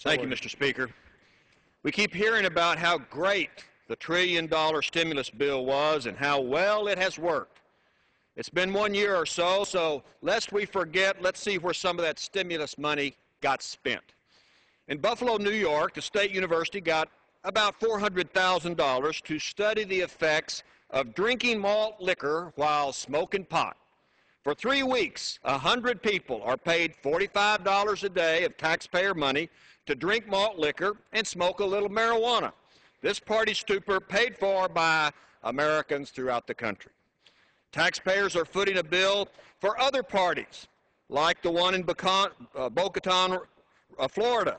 Thank you, Mr. Speaker. We keep hearing about how great the trillion-dollar stimulus bill was and how well it has worked. It's been 1 year or so, so lest we forget, let's see where some of that stimulus money got spent. In Buffalo, New York, the State University got about $400,000 to study the effects of drinking malt liquor while smoking pot. For 3 weeks, 100 people are paid $45 a day of taxpayer money to drink malt liquor and smoke a little marijuana. This party stupor paid for by Americans throughout the country. Taxpayers are footing a bill for other parties, like the one in Boca Raton, Florida.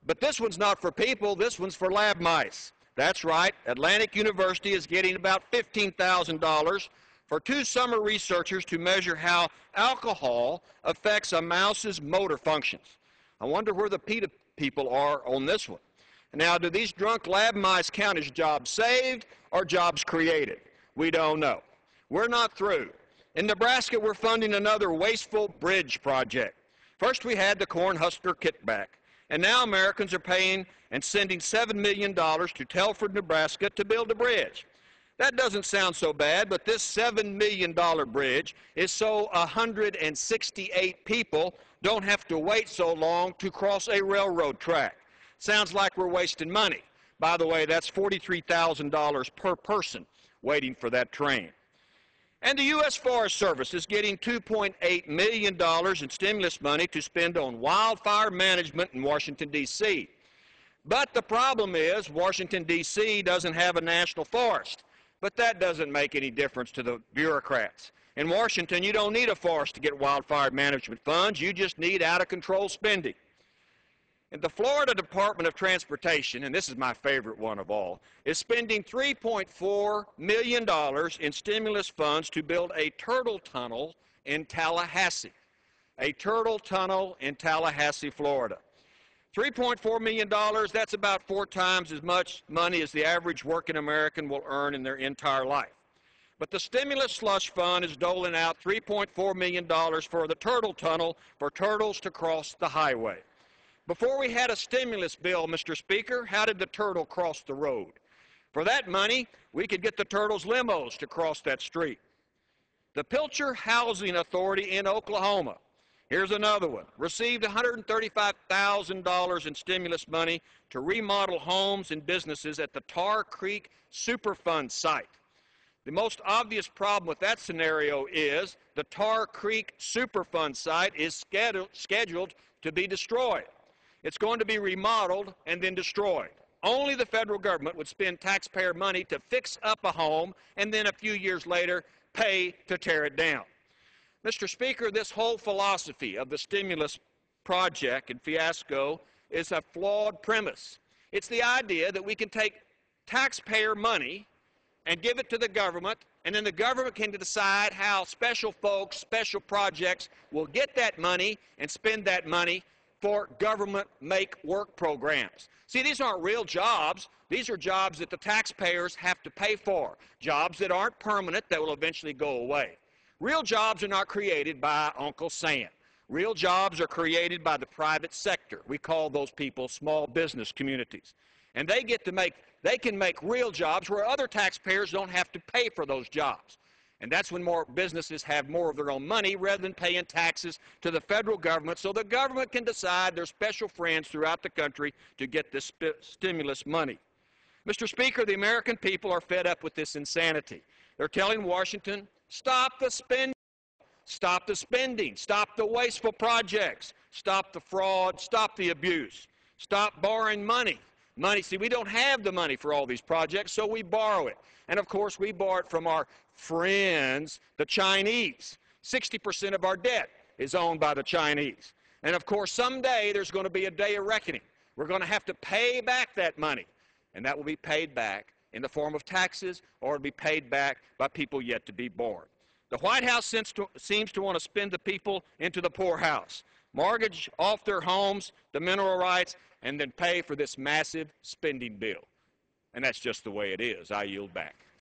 But this one's not for people, this one's for lab mice. That's right, Atlantic University is getting about $15,000 for 2 summer researchers to measure how alcohol affects a mouse's motor functions. I wonder where the PETA people are on this one. Now, do these drunk lab mice count as jobs saved or jobs created? We don't know. We're not through. In Nebraska, we're funding another wasteful bridge project. First, we had the Cornhusker kickback, and now Americans are paying and sending $7 million to Telford, Nebraska to build a bridge. That doesn't sound so bad, but this $7 million bridge is so 168 people don't have to wait so long to cross a railroad track. Sounds like we're wasting money. By the way, that's $43,000 per person waiting for that train. And the U.S. Forest Service is getting $2.8 million in stimulus money to spend on wildfire management in Washington, D.C. But the problem is Washington, D.C. doesn't have a national forest. But that doesn't make any difference to the bureaucrats. In Washington, you don't need a forest to get wildfire management funds. You just need out-of-control spending. And the Florida Department of Transportation, and this is my favorite one of all, is spending $3.4 million in stimulus funds to build a turtle tunnel in Tallahassee. A turtle tunnel in Tallahassee, Florida. $3.4 million, that's about 4 times as much money as the average working American will earn in their entire life. But the stimulus slush fund is doling out $3.4 million for the turtle tunnel for turtles to cross the highway. Before we had a stimulus bill, Mr. Speaker, how did the turtle cross the road? For that money, we could get the turtles' limos to cross that street. The Pilcher Housing Authority in Oklahoma, here's another one, received $135,000 in stimulus money to remodel homes and businesses at the Tar Creek Superfund site. The most obvious problem with that scenario is the Tar Creek Superfund site is scheduled to be destroyed. It's going to be remodeled and then destroyed. Only the federal government would spend taxpayer money to fix up a home and then a few years later pay to tear it down. Mr. Speaker, this whole philosophy of the stimulus project and fiasco is a flawed premise. It's the idea that we can take taxpayer money and give it to the government, and then the government can decide how special folks, special projects will get that money and spend that money for government make-work programs. See, these aren't real jobs. These are jobs that the taxpayers have to pay for, jobs that aren't permanent, that will eventually go away. Real jobs are not created by Uncle Sam. Real jobs are created by the private sector. We call those people small business communities. And they can make real jobs where other taxpayers don't have to pay for those jobs. And that's when more businesses have more of their own money rather than paying taxes to the federal government, so the government can decide their special friends throughout the country to get this stimulus money. Mr. Speaker, the American people are fed up with this insanity. They're telling Washington, stop the spending, stop the spending, stop the wasteful projects, stop the fraud, stop the abuse, stop borrowing money. See, we don't have the money for all these projects, so we borrow it. And of course, we borrow it from our friends, the Chinese. 60% of our debt is owned by the Chinese. And of course, someday there's going to be a day of reckoning. We're going to have to pay back that money. And that will be paid back in the form of taxes, or it'll be paid back by people yet to be born. The White House seems to want to spend the people into the poorhouse, mortgage off their homes, the mineral rights, and then pay for this massive spending bill. And that's just the way it is. I yield back.